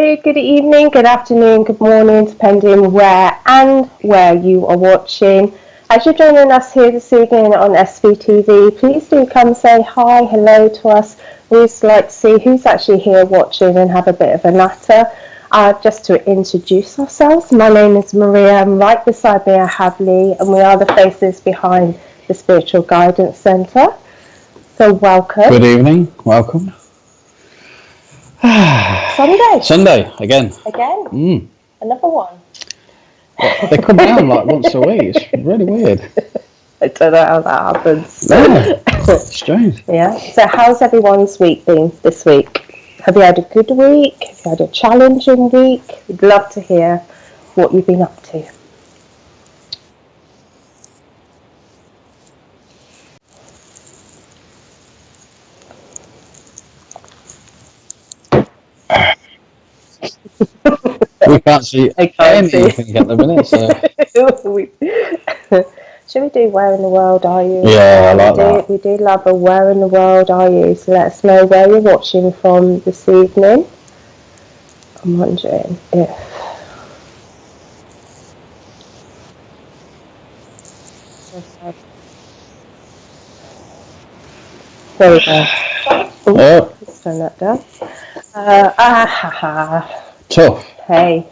Hello, good evening, good afternoon, good morning, depending where you are watching. As you're joining us here this evening on SVTV, please do come say hi, hello to us. We'd like to see who's actually here watching and have a bit of a natter. Just to introduce ourselves, my name is Maria, and right beside me I have Lee, and we are the faces behind the Spiritual Guidance Centre. So welcome. Good evening, welcome. Sunday again. Another one. They come down like once a week. It's really weird. I don't know how that happens. Yeah, strange. Yeah. So how's everyone's week been this week? Have you had a good week? Have you had a challenging week? We'd love to hear what you've been up to. We can't see anything at the minute, so. Should we do Where in the World Are You? Yeah, I like that. We do love a Where in the World Are You? So let us know where you're watching from this evening. I'm wondering if... There we go. Oh. Let's turn that down. Tough. Hey.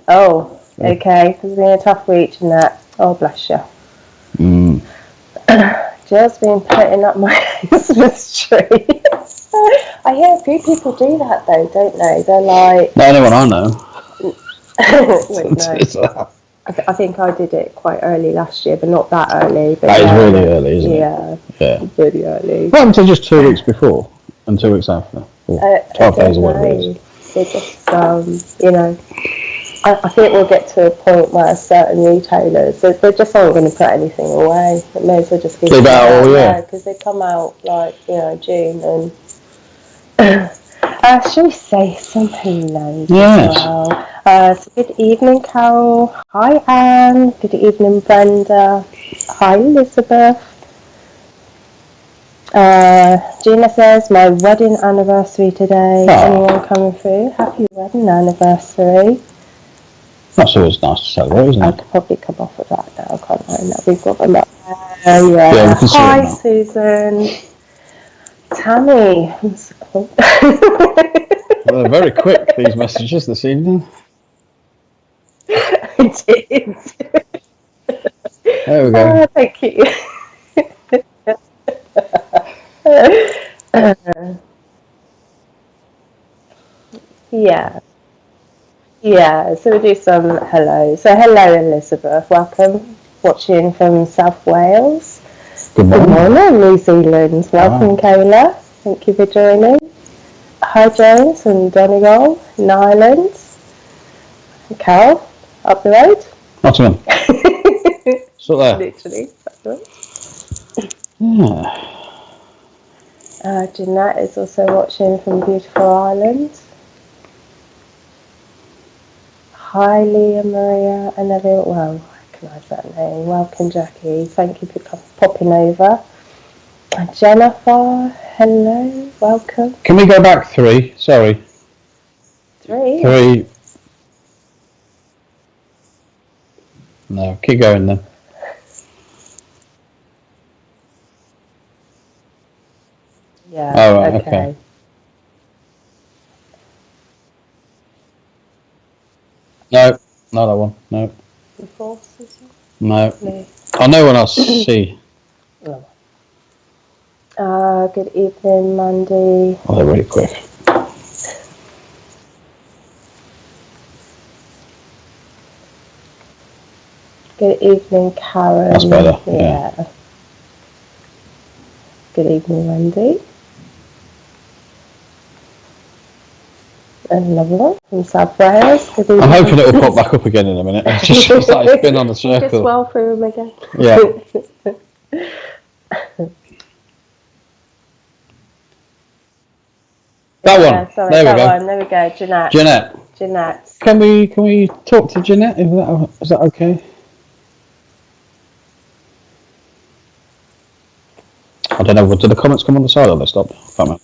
Oh, okay. It's been a tough week and that. Oh, bless you. Just been putting up my Christmas tree. I hear a few people do that though, don't they? They're like... Not anyone I know. Wait, no. I think I did it quite early last year, but not that early. But that is really early, isn't it? Yeah, really early. What happened to just 2 weeks before and 2 weeks after? 12 days or whatever it is. They just, you know, I think we'll get to a point where certain retailers, they just aren't going to put anything away. It may as well just keep it out, yeah, because they come out like, you know, June and... shall we say some hellos as well? So good evening, Carol. Hi, Anne. Good evening, Brenda. Hi, Elizabeth. Gina says, my wedding anniversary today. Anyone coming through? Happy wedding anniversary. That's always nice to celebrate, isn't it? I could probably come off of that now, can't I? Now we've got them up. Yeah, we can see hi, it now. Susan. Tammy. Well, they're very quick, these messages this evening. I did. There we go. Thank you. Yeah, so we'll do some hello. So hello, Elizabeth. Welcome. Watching from South Wales. Good morning. New Zealand. Welcome, Kayla. Thank you for joining. Hi, James from Donegal in Ireland. Carol, up the road. Nottingham. So there. Literally, up the road. Yeah. Jeanette is also watching from beautiful Ireland. Hi, Leah, Maria, and everyone. Well, I recognise that name. Welcome, Jackie. Thank you for popping over. Jennifer, hello, welcome. Can we go back 3? Sorry. 3? No, keep going then. Yeah, oh, right, okay. No, not that one. No. The fourth, is it? No. Oh, no one else. See. Good evening, Mandy. Oh, they're really quick. Good evening, Karen. That's better. Yeah. Good evening, Wendy. Another one from South Wales. Good evening. I'm hoping it will pop back up again in a minute. It's just like it's been on the circle. Just well through them again. Yeah. That one. Sorry, there we go. There we go. Jeanette. Jeanette. Can we talk to Jeanette? Is that okay? I don't know. Did the comments come on the side or they stopped? I can't remember.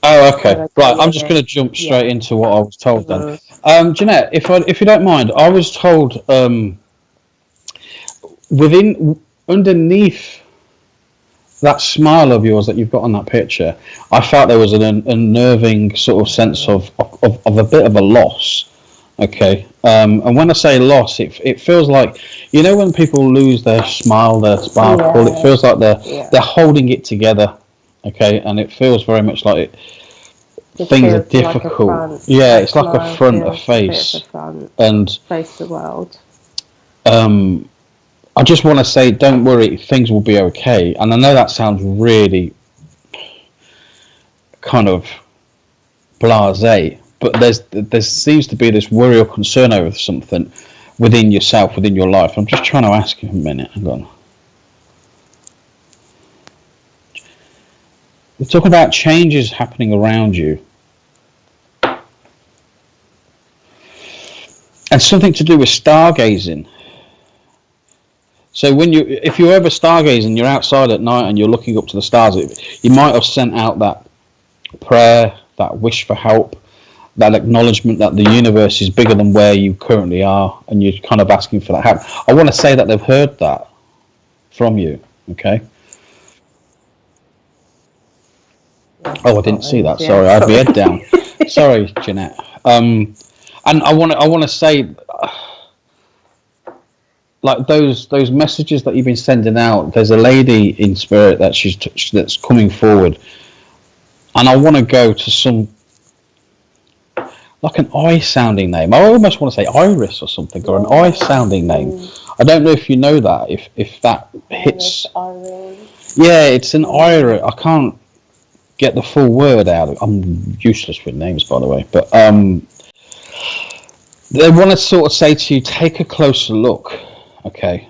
Oh, Oh, okay. Right, I'm just going to jump straight into what I was told then. Jeanette, if you don't mind, I was told underneath that smile of yours that you've got on that picture, I felt there was an unnerving sort of sense of a bit of a loss. Okay, and when I say loss, it feels like, you know, when people lose their smile, their sparkle, it feels like they're holding it together. Okay, and it feels very much like things are difficult. Like it's like a front, a face, and face the world. I just want to say, don't worry, things will be okay. And I know that sounds really kind of blasé, but there seems to be this worry or concern over something within yourself, within your life. I'm just trying to ask you a minute. Hang on. We're talking about changes happening around you. And something to do with stargazing. So if you're ever stargazing, you're outside at night and you're looking up to the stars, you might have sent out that prayer, that wish for help, that acknowledgement that the universe is bigger than where you currently are, and you're kind of asking for that help. I want to say that they've heard that from you, okay? Oh, I didn't see that. Sorry, I had my head down. Sorry, Jeanette. And I want to say, like those messages that you've been sending out. There's a lady in spirit that's coming forward, and I want to go to some, like an I sounding name. I almost want to say Iris or something, or an I sounding name. I don't know if you know that. If that hits. Yeah, it's an Iris. I can't get the full word out. I'm useless with names, by the way. But they want to sort of say to you, take a closer look. Okay.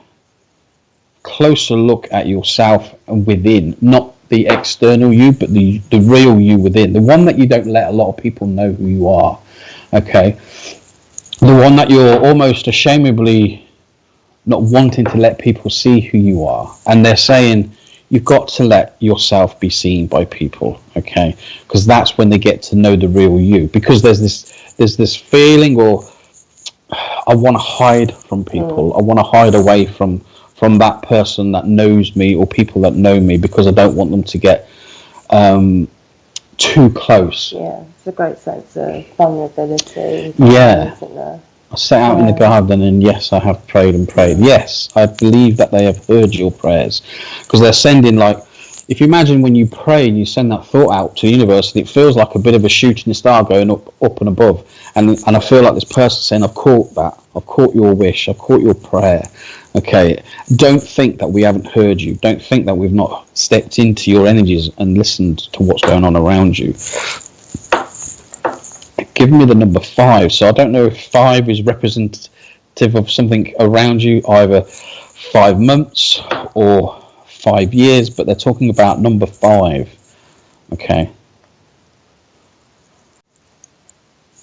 Closer look at yourself and within, not the external you, but the real you within, the one that you don't let a lot of people know who you are. Okay, the one that you're almost ashamedly not wanting to let people see who you are, and they're saying you've got to let yourself be seen by people. Okay, because that's when they get to know the real you. Because there's this feeling, or I want to hide from people. I want to hide away from that person that knows me, or people that know me, because I don't want them to get too close. Yeah, it's a great sense of vulnerability. Yeah. I sat out in the garden, and yes, I have prayed and prayed. Yes, I believe that they have heard your prayers, because they're sending, like, if you imagine when you pray and you send that thought out to the universe, it feels like a bit of a shooting star going up and above. And I feel like this person saying, I've caught that. I've caught your wish. I've caught your prayer. Okay. Don't think that we haven't heard you. Don't think that we've not stepped into your energies and listened to what's going on around you. Give me the number 5. So I don't know if 5 is representative of something around you, either 5 months or 5 years, but they're talking about number 5. Okay.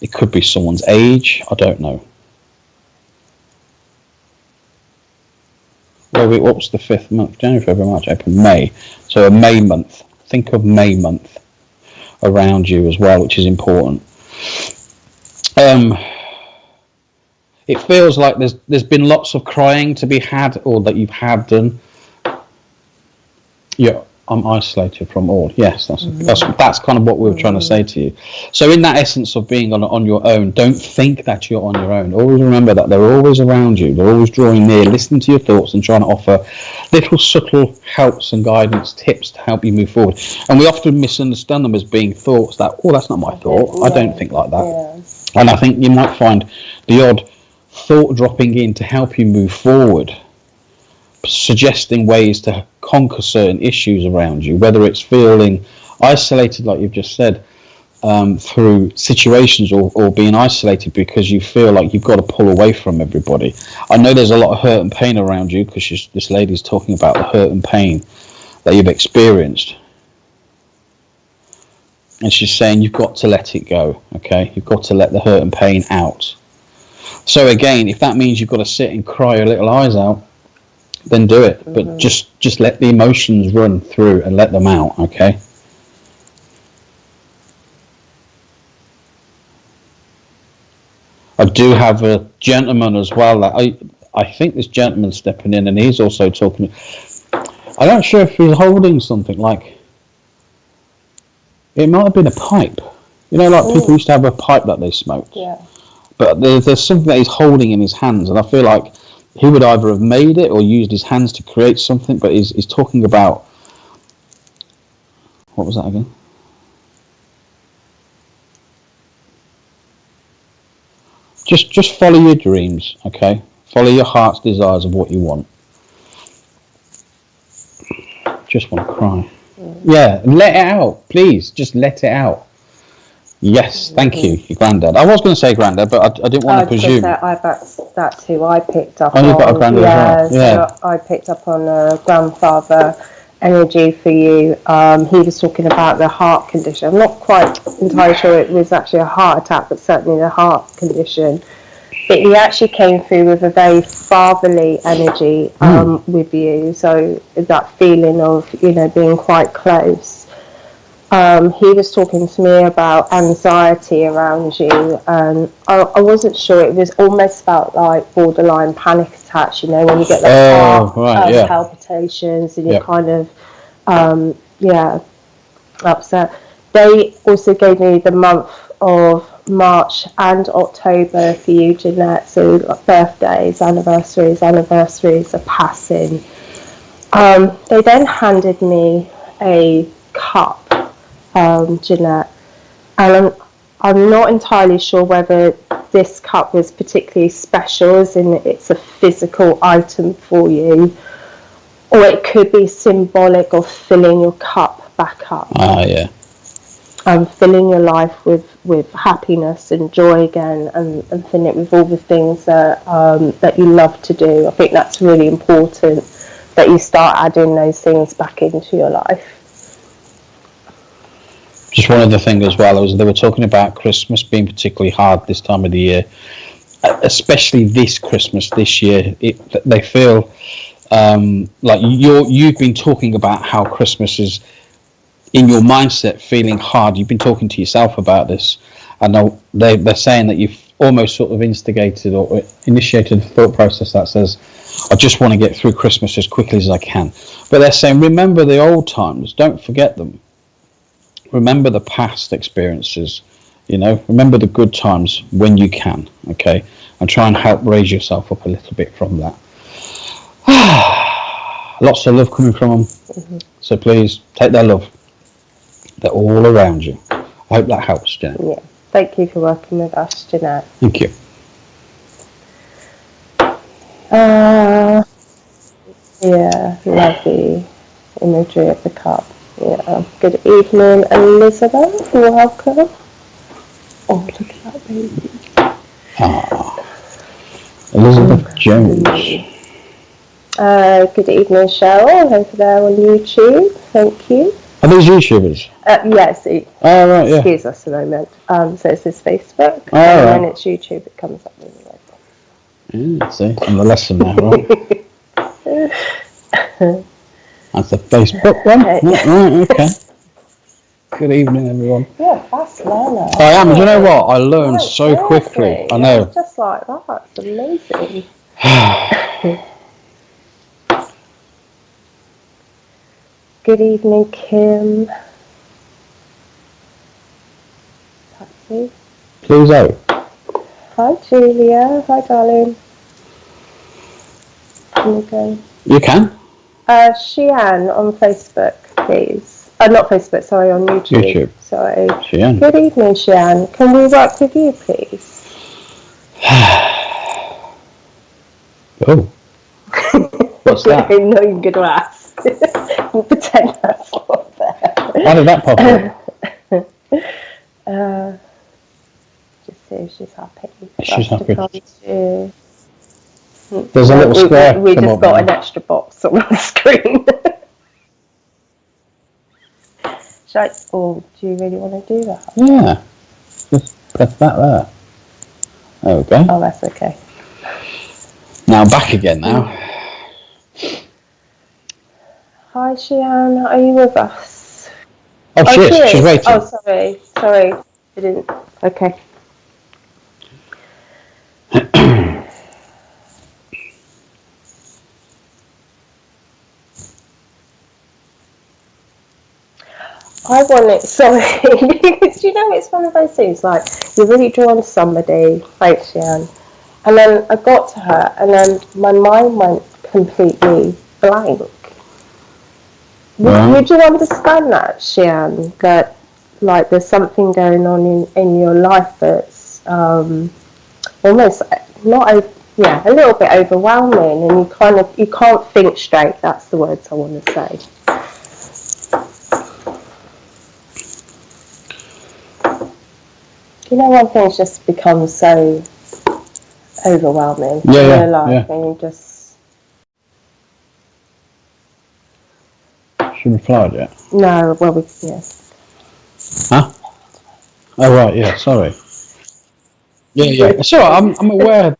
It could be someone's age. I don't know. Well, what's the 5th month? January, February, March, April, May. So a May month. Think of May month around you as well, which is important. It feels like there's been lots of crying to be had, or that you've had done. Yeah, I'm isolated from all. Yes, that's kind of what we were trying to say to you. So in that essence of being on your own, don't think that you're on your own. Always remember that they're always around you. They're always drawing near, listening to your thoughts and trying to offer little subtle helps and guidance, tips to help you move forward. And we often misunderstand them as being thoughts that, oh, that's not my thought. I don't think like that. Yeah. And I think you might find the odd thought dropping in to help you move forward, suggesting ways to conquer certain issues around you, whether it's feeling isolated, like you've just said, through situations, or being isolated because you feel like you've got to pull away from everybody. I know there's a lot of hurt and pain around you, because this lady's talking about the hurt and pain that you've experienced. And she's saying you've got to let it go, okay? You've got to let the hurt and pain out. So again, if that means you've got to sit and cry your little eyes out, then do it. But just let the emotions run through and let them out, okay? I do have a gentleman as well. That I think this gentleman's stepping in, and he's also talking. I'm not sure if he's holding something like. It might have been a pipe. You know, like people used to have a pipe that they smoked. Yeah. But there's something that he's holding in his hands, and I feel like he would either have made it or used his hands to create something. But he's talking about. What was that again? Just follow your dreams, okay? Follow your heart's desires of what you want. Just want to cry. Yeah, let it out, please. Just let it out. Yes, thank you, your granddad. I was going to say granddad, but I didn't want to presume. That's who I picked up on. Oh, you've got a granddad as well. Yeah. So I picked up on a grandfather energy for you. He was talking about the heart condition. I'm not quite entirely sure it was actually a heart attack, but certainly the heart condition. But he actually came through with a very fatherly energy with you. So that feeling of, being quite close. He was talking to me about anxiety around you, and I wasn't sure. It was almost felt like borderline panic attacks, when you get the heart palpitations and you're kind of, upset. They also gave me the month of March and October for you, Jeanette, so like birthdays, anniversaries are passing. They then handed me a cup, Jeanette, and I'm not entirely sure whether this cup was particularly special, as in it's a physical item for you, or it could be symbolic of filling your cup back up. Yeah. Filling your life with happiness and joy again, and filling it with all the things that you love to do. I think that's really important, that you start adding those things back into your life. Just one other thing as well, they were talking about Christmas being particularly hard this time of the year, especially this Christmas this year. They feel like you've been talking about how Christmas is in your mindset feeling hard. You've been talking to yourself about this, and they're saying that you've almost sort of instigated or initiated a thought process that says, I just want to get through Christmas as quickly as I can. But they're saying, remember the old times, don't forget them. Remember the past experiences, remember the good times when you can, okay? And try and help raise yourself up a little bit from that. Lots of love coming from them. Mm-hmm. So please, take their love. They're all around you. I hope that helps, Jeanette. Yeah. Thank you for working with us, Jeanette. Thank you. Lovely imagery of the cup. Yeah. Good evening, Elizabeth. Welcome. Oh, look at that baby. Elizabeth Jones. Good evening, Cheryl, over there on YouTube. Thank you. Are these YouTubers? Yes. Right, yeah. Excuse us a moment. So it says Facebook, and then it's YouTube. It comes up with it. See, I'm the lesson now, right? That's the Facebook one. Right, okay. Good evening, everyone. Yeah, fast learner. I am. Do you know what? I learned so quickly. I know. It's just like that. It's amazing. Good evening, Kim. Patsy. Please out. Hi, Julia. Hi, darling. Can we go? You can. Xian on Facebook, please. Not Facebook, sorry, on YouTube. Sorry. Xian. Good evening, Xian. Can we work with you, please? Oh. What's that? I know you're going to ask. We'll pretend that's not there. How did that pop up? Just see if she's happy. She's happy. To... There's a little square. We just got an extra box on the screen. Do you really want to do that? Yeah. Just press that there. There we go. Oh, that's okay. Now back again now. Hi, Xian. Are you with us? Oh, she is. She's waiting. Oh, sorry. I didn't. Okay. I want it, sorry, because you know it's one of those things, like, you're really drawn to somebody, like Xian, and then I got to her, and then my mind went completely blank. Would you understand that, Xian, that, like, there's something going on in your life that's almost not, a little bit overwhelming, and you can't think straight, that's the words I want to say. You know, when things just become so overwhelming in your life, and you just... She replied yet? No, well, yes. Huh? Oh, right, yeah, sorry. Yeah. So I'm aware.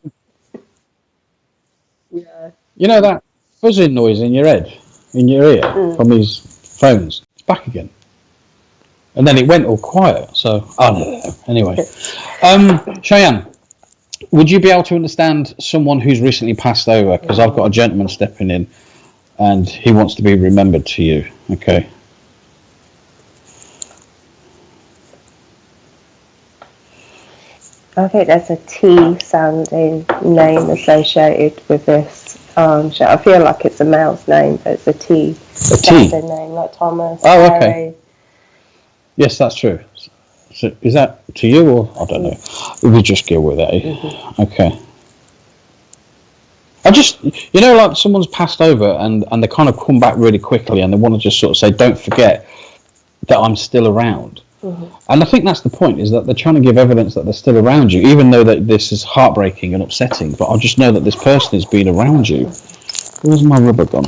Yeah. You know that buzzing noise in your head, in your ear, from these phones? It's back again. And then it went all quiet, so I don't know. Anyway. Cheyenne, would you be able to understand someone who's recently passed over? Because I've got a gentleman stepping in, and he wants to be remembered to you, okay? I think there's a T sounding name associated with this. I feel like it's a male's name, but it's a T sounding name, like Thomas. Oh, okay. Harry. Yes, that's true. So is that to you, or I don't know? We just go with that. Okay. I just, you know, like someone's passed over and they kind of come back really quickly, and they want to just sort of say, don't forget that I'm still around. And I think that's the point, is that they're trying to give evidence that they're still around you, even though that this is heartbreaking and upsetting. But I just know that this person has been around you. Where's my rubber gone?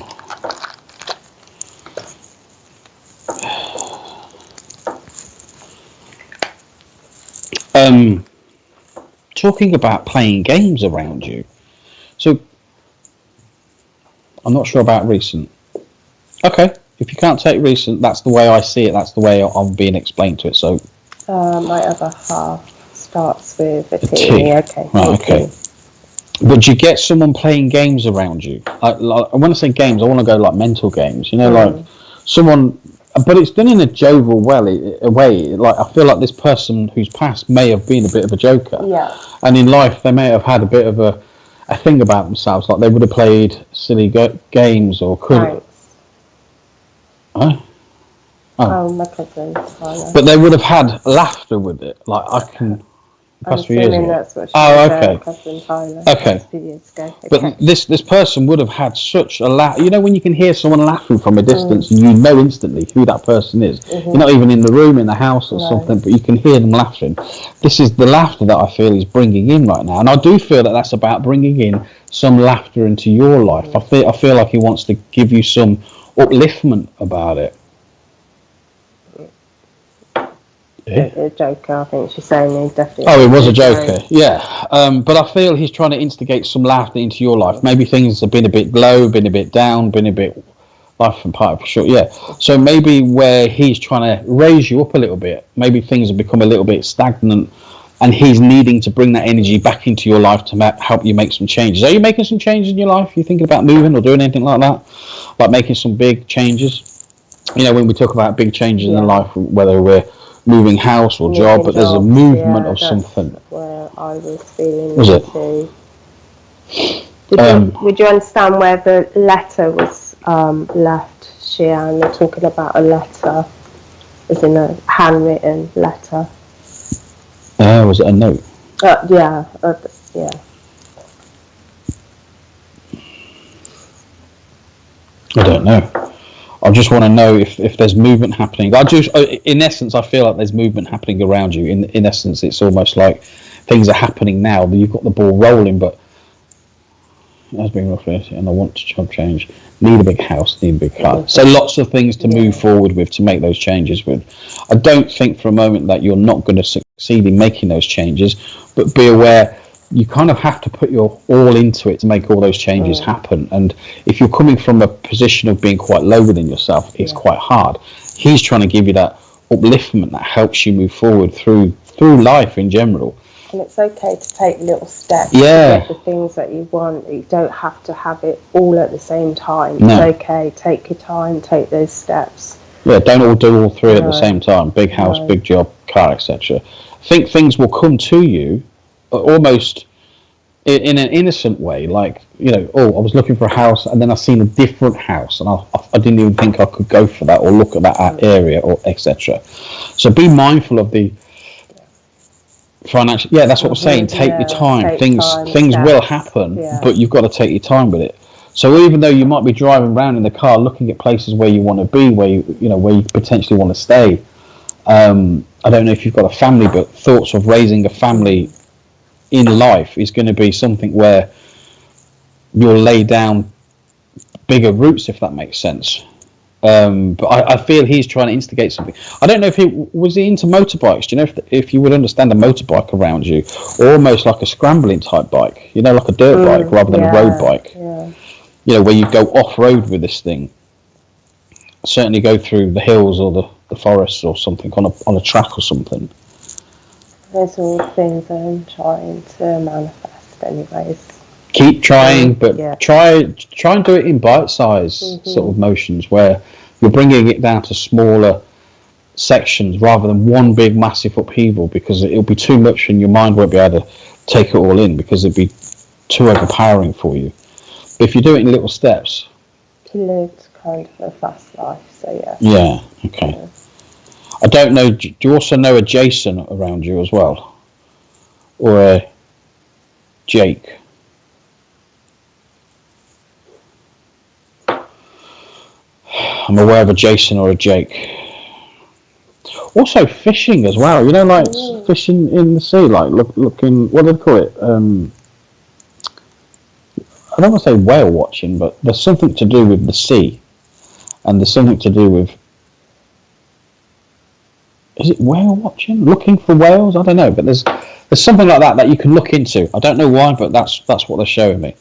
Talking about playing games around you. So, I'm not sure about recent. Okay, if you can't take recent, that's the way I see it. That's the way I'm being explained to it. So, my other half starts with a T. Okay. Right, okay. Would you get someone playing games around you? When I say games, I want to go like mental games. You know, like someone. But it's done in a jovial way. Like, I feel like this person who's passed may have been a bit of a joker. Yeah. And in life, they may have had a bit of a thing about themselves. Like, they would have played silly games or could. Right. Huh? Oh, my cousin. But they would have had laughter with it. Like, I can. Past few years ago. That's what she okay. Cousin Tyler. Okay. Few years ago. Okay. But this person would have had such a laugh. You know, when you can hear someone laughing from a distance, you know instantly who that person is. You're not even in the room, in the house or something, but you can hear them laughing. This is the laughter that I feel he's bringing in right now, and I do feel that that's about bringing in some laughter into your life. I feel like he wants to give you some upliftment about it. A joker, I think she's saying he definitely. Oh, it was a joker, yeah. But I feel he's trying to instigate some laughter into your life. Maybe things have been a bit low, been a bit down, been a bit life and part of short. Yeah. So maybe where he's trying to raise you up a little bit, maybe things have become a little bit stagnant, and he's needing to bring that energy back into your life to help you make some changes. Are you making some changes in your life? Are you thinking about moving or doing anything like that? Like making some big changes? You know, when we talk about big changes in life, whether we're moving house or job, but there's a movement of something. Where I was feeling. Was it? Would you understand where the letter was left, Xian? They're talking about a letter, as in a handwritten letter. Was it a note? Yeah. I don't know. I just want to know if there's movement happening. In essence, I feel like there's movement happening around you. In essence, it's almost like things are happening now. You've got the ball rolling, but it has been rough, and I want to change. Need a big house, need a big car. So lots of things to move forward with, to make those changes with. I don't think for a moment that you're not going to succeed in making those changes, but be aware you kind of have to put your all into it to make all those changes happen. And if you're coming from a position of being quite low within yourself, it's quite hard. He's trying to give you that upliftment that helps you move forward through life in general. And it's okay to take little steps to get the things that you want. You don't have to have it all at the same time. It's okay. Take your time, take those steps. Yeah, don't all do all three at the same time. Big house, big job, car, etc. I think things will come to you almost in an innocent way, like, I was looking for a house and then I seen a different house and I didn't even think I could go for that or look at that area or etc. So be mindful of the financial. Yeah, that's what we're saying. Take your time. Things will happen, but you've got to take your time with it. So even though you might be driving around in the car looking at places where you want to be, where you potentially want to stay, I don't know if you've got a family, but thoughts of raising a family in life is going to be something where you'll lay down bigger roots, if that makes sense. But I feel he's trying to instigate something. I don't know if he was into motorbikes. Do you know if you would understand a motorbike around you, almost like a scrambling type bike, like a dirt bike rather than a road bike. Where you go off road with this thing. Certainly go through the hills or the forests or something on a track or something. Those are all things I'm trying to manifest, anyways. Keep trying, but try and do it in bite-sized sort of motions where you're bringing it down to smaller sections rather than one big massive upheaval, because it'll be too much and your mind won't be able to take it all in because it'd be too overpowering for you. But if you do it in little steps. He lived kind of a fast life, so yeah. Yeah, okay. Yeah. I don't know, do you also know a Jason around you as well? Or a Jake? I'm aware of a Jason or a Jake. Also fishing as well, like fishing in the sea, like looking, what do they call it? I don't want to say whale watching, but there's something to do with the sea. And there's something to do with, is it whale watching? Looking for whales? I don't know, but there's something like that you can look into. I don't know why, but that's what they're showing me.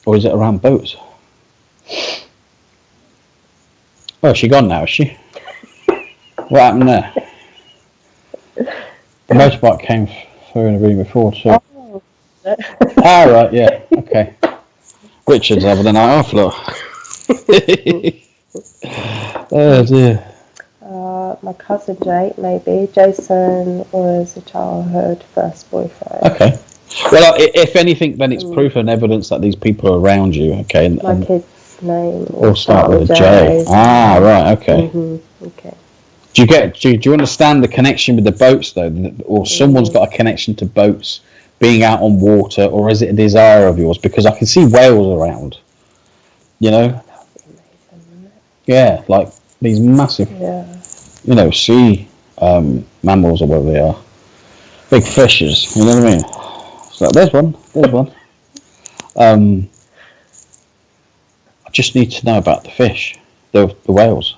Or is it around boats? Oh, she gone now, is she? What happened there? The motorbike came through in the room before, so. Right, yeah, okay. Richard's having a night off, look. Oh dear. My cousin Jake, maybe. Jason was a childhood first boyfriend. Okay. Well, if anything, then it's proof and evidence that these people are around you. Okay. My kid's name all start with a J. Right. Okay. Okay. Do you understand the connection with the boats though, or someone's got a connection to boats, being out on water, or is it a desire of yours? Because I can see whales around. That would be amazing, wouldn't it? Yeah, like these massive, sea mammals or whatever they are, big fishes. You know what I mean? So there's one. I just need to know about the fish, the whales.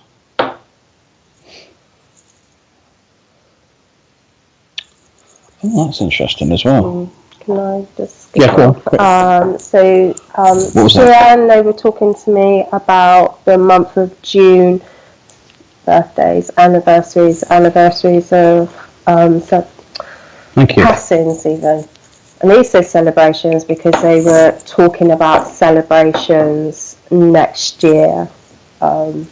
Oh, that's interesting as well. Can I just? Yeah, go on. Joanne, they were talking to me about the month of June, birthdays, anniversaries of Thank you. passings even. And these said celebrations because they were talking about celebrations next year. I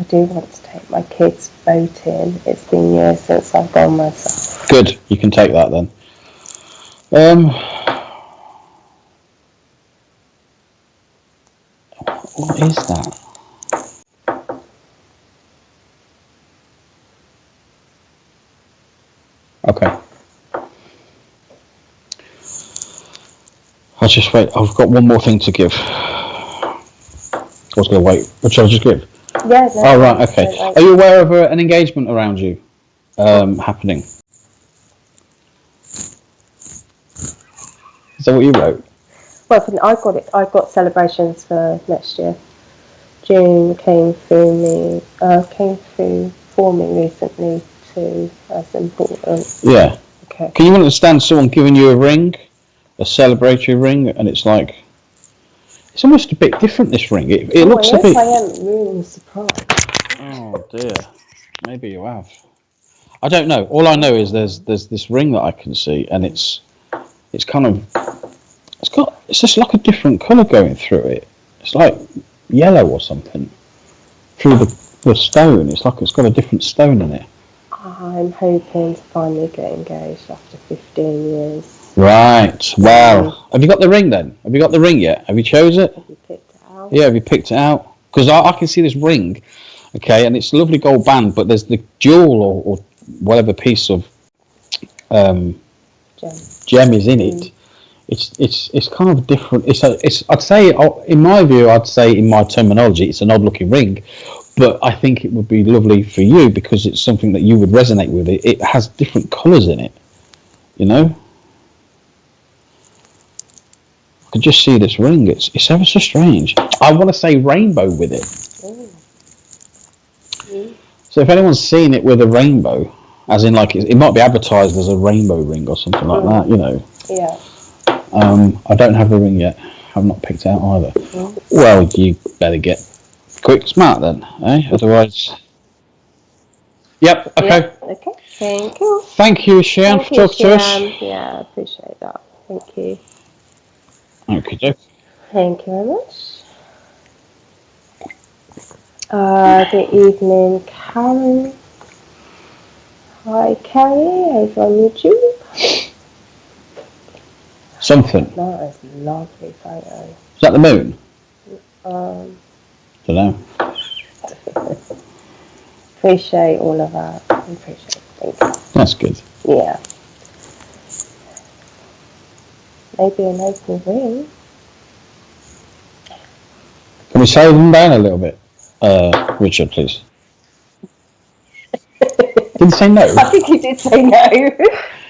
do want to take my kids boating. It's been years since I've gone myself. Good, you can take that then. What is that? Okay. I'll just wait. I've got one more thing to give. I was going to wait. What shall I just give? Yeah. Oh, right, okay. Are you aware of an engagement around you happening? Is that what you wrote? Well, I got it. I got celebrations for next year. June came through for me recently too, as important. Yeah. Okay. Can you understand someone giving you a ring, a celebratory ring, and it's like, it's almost a bit different, this ring. It looks a bit... I am really surprised. Oh dear. Maybe you have. I don't know. All I know is there's this ring that I can see, and it's kind of, it's just like a different colour going through it. It's like yellow or something through the stone. It's like it's got a different stone in it. I'm hoping to finally get engaged after 15 years. Right. Well, have you got the ring then? Have you got the ring yet? Have you chose it? Have you picked it out? Yeah, have you picked it out? Because I can see this ring, okay, and it's a lovely gold band, but there's the jewel or whatever piece of gem is in it. It's kind of different. I'd say, in my view, I'd say in my terminology, it's an odd looking ring, but I think it would be lovely for you because it's something that you would resonate with. It has different colours in it, you know. I could just see this ring. It's ever so strange. I want to say rainbow with it. So if anyone's seen it with a rainbow, as in like it might be advertised as a rainbow ring or something like that, you know. Yeah. I don't have the ring yet. I've not picked it out either. Well, you better get quick smart then, eh? Otherwise. Yep. Okay. Yeah, okay. Thank you. Thank you, Sharon, for talking to us. Yeah, I appreciate that. Thank you. Okay. Thank you very much. Good evening, Karen. Hi, Carrie, over on YouTube. Something. That is a lovely photo. Is that the moon? Don't know. Appreciate all of that. Appreciate it. Thank you. That's good. Yeah. Maybe an open ring. Can we slow them down a little bit, Richard, please? Didn't say no. I think you did say no.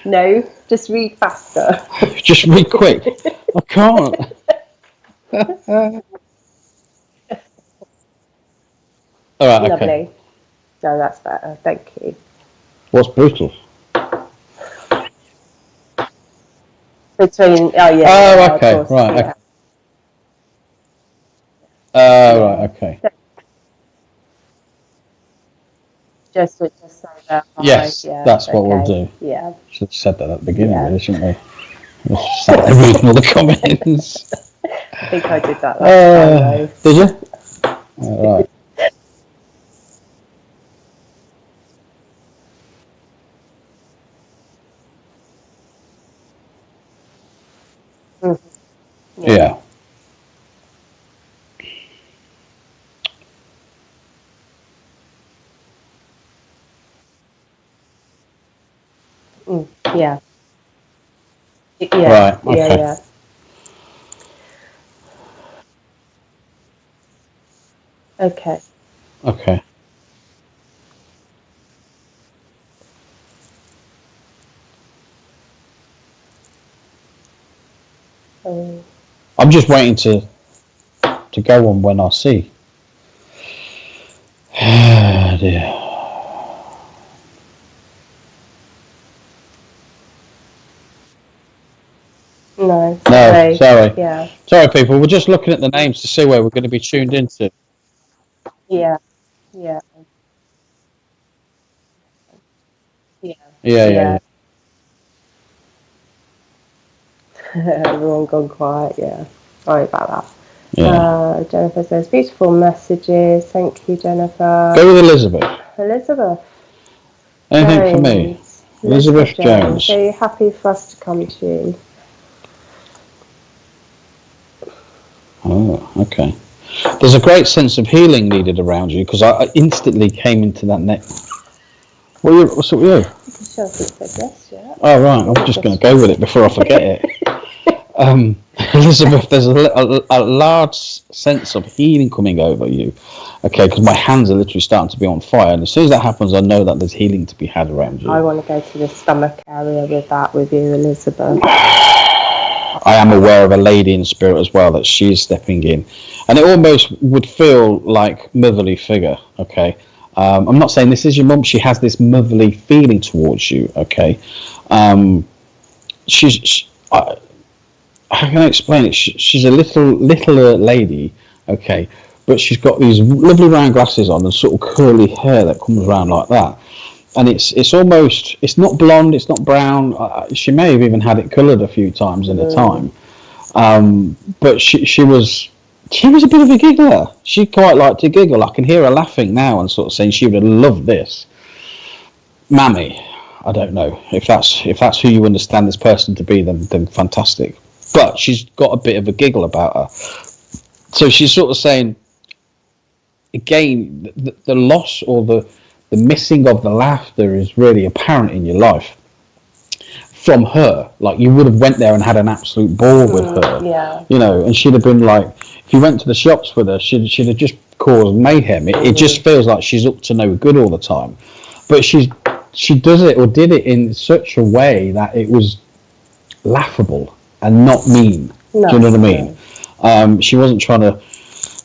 No, just read faster. Just read quick. I can't. All right. Lovely. Okay. No, that's better. Thank you. What's brutal? Between. Oh yeah. Oh, okay. Course, Right. yeah. Okay. Right. Okay. Just say that. Yes, yeah, that's what we'll do. Yeah. Should have said that at the beginning, Yeah. really, shouldn't we? We sat there reading all the comments. I think I did that last time, Did you? All right. though. Yeah. Yeah. Yeah. Right. Okay. Yeah. Okay. Okay. I'm just waiting to go on when I see. Oh dear. No. No, sorry. Yeah. Sorry, people. We're just looking at the names to see where we're going to be tuned into. Yeah. Yeah. Yeah. Yeah. Everyone gone quiet. Yeah. Sorry about that. Yeah. Jennifer says beautiful messages. Thank you, Jennifer. Go with Elizabeth. Elizabeth. Anything for me? Elizabeth Jones. Are you happy for us to come to you? Oh, okay. There's a great sense of healing needed around you because I instantly came into that net. What's up with you? Sure, said yes, yeah. Oh, right. I'm just going to go with it before I forget it. Elizabeth, there's a large sense of healing coming over you. Okay, because my hands are literally starting to be on fire. And as soon as that happens, I know that there's healing to be had around you. I want to go to the stomach area with you, Elizabeth. I am aware of a lady in spirit as well that she is stepping in, and it almost would feel like motherly figure. Okay, I'm not saying this is your mum. She has this motherly feeling towards you. Okay, how can I explain it? She's a littler lady. Okay, but she's got these lovely round glasses on and sort of curly hair that comes around like that. And it's almost, it's not blonde, it's not brown. She may have even had it coloured a few times in her time. But she was She was a bit of a giggler. She quite liked to giggle. I can hear her laughing now and sort of saying she would have loved this. Mammy, I don't know if that's who you understand this person to be. Then fantastic. But she's got a bit of a giggle about her. So she's sort of saying, again, the loss or the missing of the laughter is really apparent in your life from her. Like, you would have went there and had an absolute ball with her. Yeah. You know, and she'd have been like, if you went to the shops with her, she'd have just caused mayhem. It just feels like she's up to no good all the time. But she does it or did it in such a way that it was laughable and not mean. No, do you know what I mean? She wasn't trying to,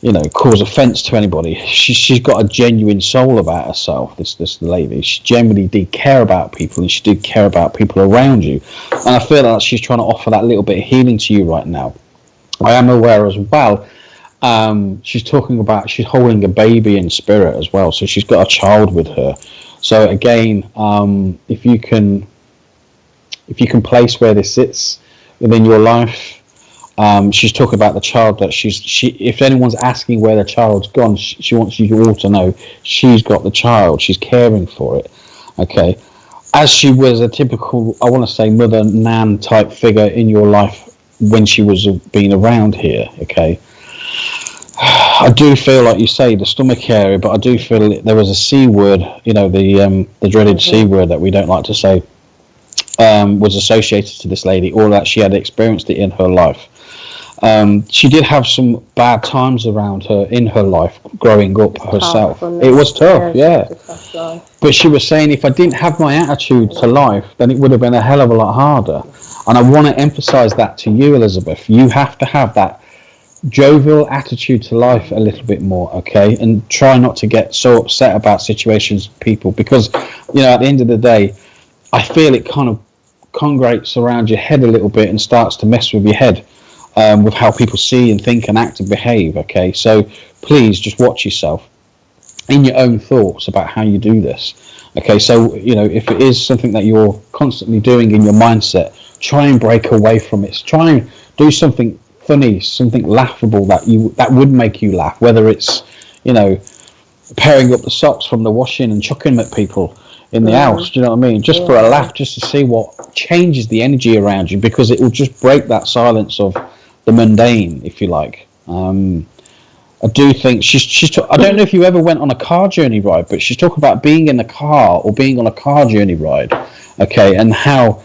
you know, cause offence to anybody. She's got a genuine soul about herself, this lady. She genuinely did care about people, and she did care about people around you. And I feel like she's trying to offer that little bit of healing to you right now. I am aware as well, she's talking about, she's holding a baby in spirit as well. So she's got a child with her. So again, if you can place where this sits within your life, she's talking about the child that if anyone's asking where the child's gone, she wants you all to know she's got the child. She's caring for it. Okay. As she was a typical, I want to say, mother, nan type figure in your life when she was being around here. Okay. I do feel, like you say, the stomach area, but I do feel there was a C word, you know, the dreaded C word that we don't like to say, was associated to this lady, or that she had experienced it in her life. She did have some bad times around her in her life growing up herself. It was tough, yeah. But she was saying, if I didn't have my attitude to life, then it would have been a hell of a lot harder. And I want to emphasize that to you, Elizabeth. You have to have that jovial attitude to life a little bit more, okay? And try not to get so upset about situations, people, because, you know, at the end of the day, I feel it kind of congregates around your head a little bit and starts to mess with your head, with how people see and think and act and behave, okay? So please just watch yourself in your own thoughts about how you do this, okay? So, you know, if it is something that you're constantly doing in your mindset, try and break away from it. Try and do something funny, something laughable that would make you laugh, whether it's, you know, pairing up the socks from the washing and chucking them at people in the house, do you know what I mean? Just for a laugh, just to see what changes the energy around you, because it will just break that silence of the mundane, if you like. I do think she's I don't know if you ever went on a car journey ride, but she's talking about being in the car or being on a car journey ride, okay, and how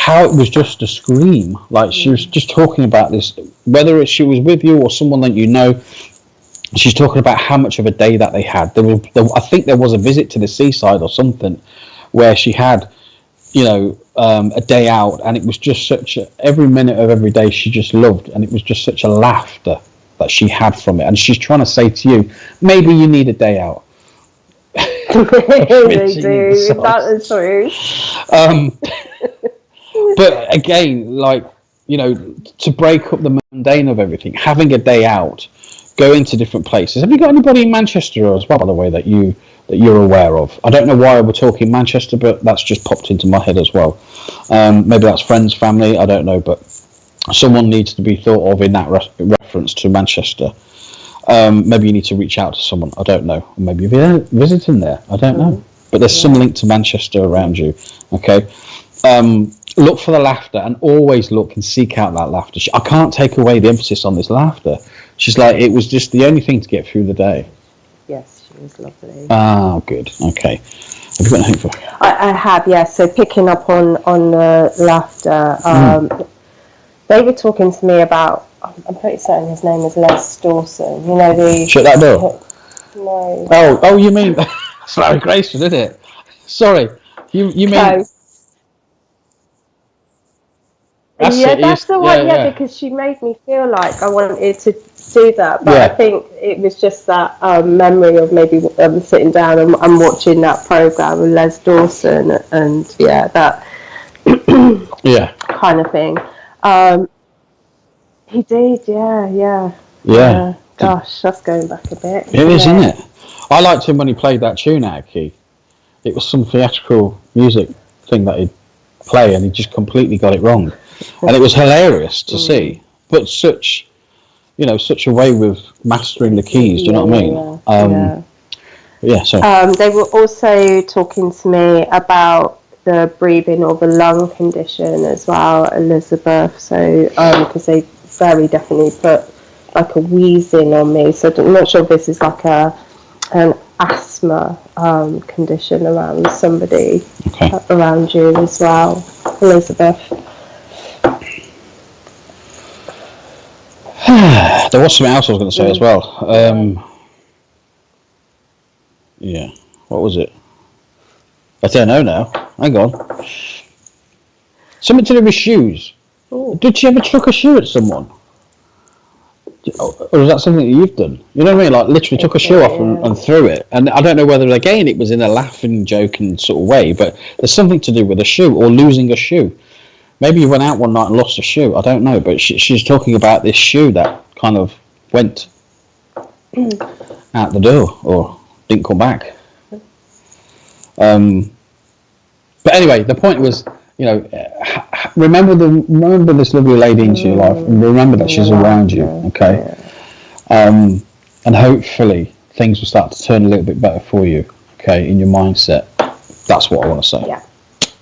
it was just a scream. Like, she was just talking about this, whether she was with you or someone that you know. She's talking about how much of a day that they had. I think there was a visit to the seaside or something where she had, you know, a day out, and it was just every minute of every day she just loved, and it was just such a laughter that she had from it. And she's trying to say to you, maybe you need a day out. They do. That is true. But again, like, you know, to break up the mundane of everything, having a day out, going to different places. Have you got anybody in Manchester as well, by the way, that you're aware of? I don't know why we're talking Manchester, but that's just popped into my head as well. Maybe that's friends, family, I don't know, but someone needs to be thought of in that reference to Manchester. Maybe you need to reach out to someone, I don't know. Or maybe you're visiting there, I don't know. But there's some link to Manchester around you, okay? Look for the laughter, and always look and seek out that laughter. I can't take away the emphasis on this laughter. She's like, it was just the only thing to get through the day. Yes, she was lovely. Ah, good. Okay. Have you got anything for? I have, yes. So picking up on the laughter, they were talking to me about, I'm pretty certain his name is Les Dawson. You know, the... Shut that door. No. Oh, you mean... That's Larry Grayson, isn't it? Sorry. You mean... No. That's the one, because she made me feel like I wanted to do that, but I think it was just that memory of maybe sitting down and watching that program with Les Dawson and that kind of thing. He did, yeah. Gosh, that's going back a bit. It is, isn't it? I liked him when he played that tune out of key. It was some theatrical music thing that he'd play, and he just completely got it wrong. And it was hilarious to see, but such such a way with mastering the keys. Do you know what I mean? So they were also talking to me about the breathing or the lung condition as well, Elizabeth. So because they very definitely put like a wheezing on me. So I'm not sure if this is like an asthma condition around somebody around you as well, Elizabeth. There was something else I was going to say as well. What was it? I don't know now. Hang on. Something to do with shoes. Ooh. Did she ever chuck a shoe at someone? Or is that something that you've done? You know what I mean? Like literally took a shoe off and threw it. And I don't know whether, again, it was in a laughing, joking sort of way, but there's something to do with a shoe or losing a shoe. Maybe you went out one night and lost a shoe. I don't know. But she's talking about this shoe that kind of went out the door or didn't come back. But anyway, the point was, remember this lovely lady into your life, and remember that she's around you, okay? And hopefully things will start to turn a little bit better for you, okay, in your mindset. That's what I want to say. Yeah.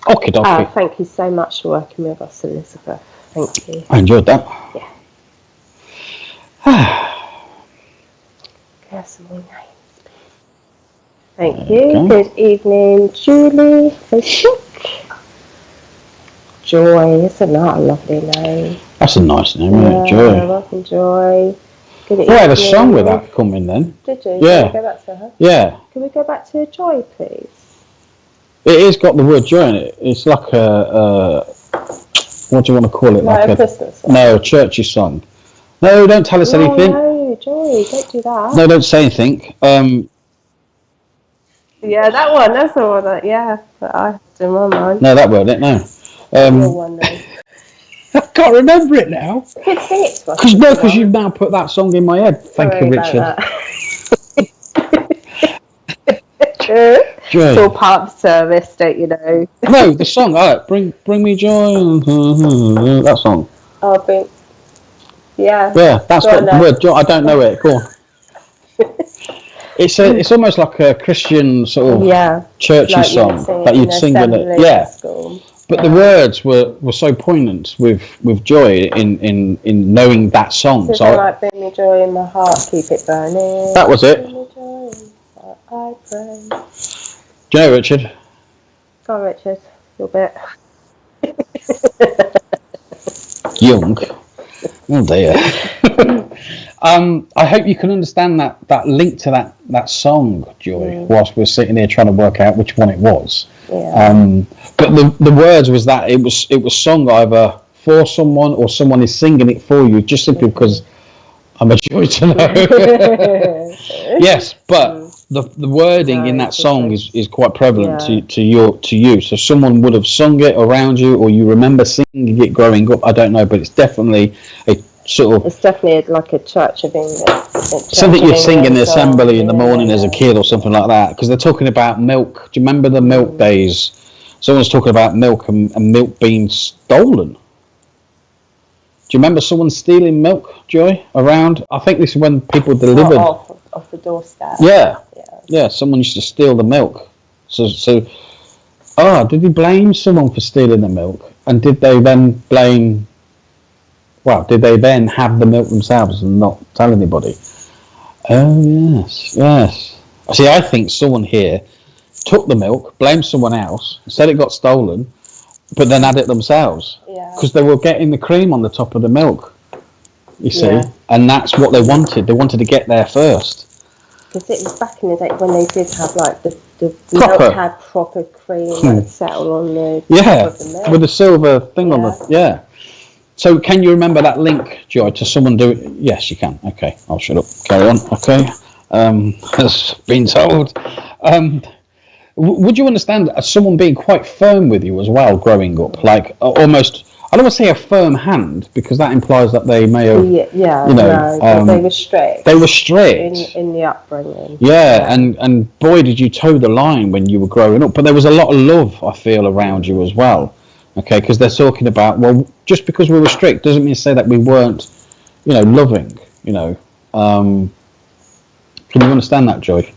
Okay, dokie. Thank you so much for working with us, Elizabeth. Thank you. I enjoyed that. Yeah. Get some more names. Thank you. Good evening, Julie. Facebook. Joy, isn't that a lovely name? That's a nice name, isn't it? Joy. Welcome, Joy. Good evening. We had a song with that coming then. Did you? Yeah. Can we go back to her? Yeah. Can we go back to Joy, please? It has got the word joy in it. It's like a what do you want to call it? Like a Christmas song? No, a churchy song. No, don't tell us anything. No, Joy, don't do that. No, don't say anything. Yeah, that one. That's the one that, that I had in my mind. No, that weren't it, no. One, I can't remember it now. You could sing it to us. Because you've now put that song in my head. Thank you, Richard. It's all part of the service, don't you know? No, the song. Bring me joy. That song. Yeah, that's what the word joy. I don't know it. Go on. It's almost like a Christian sort of churchy like song that you'd sing in it. School. But the words were so poignant with joy in knowing that song. So like bring me joy in my heart, keep it burning. That was it. Bring me joy in my heart, I pray. Do you know, Richard? Go on, Richard. Your bit. Young. Oh dear. I hope you can understand that link to that song, Joy, whilst we're sitting here trying to work out which one it was. Yeah. But the words was that it was sung either for someone or someone is singing it for you, just simply because I'm a joy to know. Yes, but the wording in that song is quite prevalent to you. So someone would have sung it around you, or you remember singing it growing up. I don't know, but it's definitely a sort of. It's definitely like a Church of England. Something you'd sing in the assembly in the morning as a kid, or something like that. Because they're talking about milk. Do you remember the milk days? Someone's talking about milk and milk being stolen. Do you remember someone stealing milk, Joy, around? I think this is when people delivered. Off the doorstep. Yeah, someone used to steal the milk. So, did he blame someone for stealing the milk? And did they then have the milk themselves and not tell anybody? Oh, yes. See, I think someone here took the milk, blamed someone else, said it got stolen, but then had it themselves. Yeah. Because they were getting the cream on the top of the milk, you see. And that's what they wanted. They wanted to get there first. Because it was back in the day when they did have like the milk had proper cream that settled on the top of the milk. With the silver thing on the So can you remember that link, Joy, to someone doing? Yes, you can. Okay, I'll shut up. Carry on. Okay, has been told. Would you understand someone being quite firm with you as well, growing up, like almost? I don't want to say a firm hand because that implies that they may have. They were strict. They were strict in the upbringing. And boy, did you toe the line when you were growing up. But there was a lot of love, I feel, around you as well. Okay, because they're talking about, well, just because we were strict doesn't mean to say that we weren't, loving. you know. Can you understand that, Joy?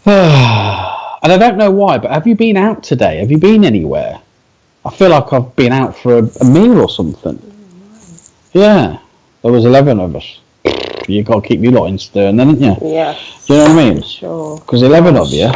And I don't know why, but have you been out today? Have you been anywhere? I feel like I've been out for a meal or something. Yeah, there was 11 of us. You got to keep your lot in stern, then, haven't you? Yeah. Do you know what I mean? Sure. Because 11 of you.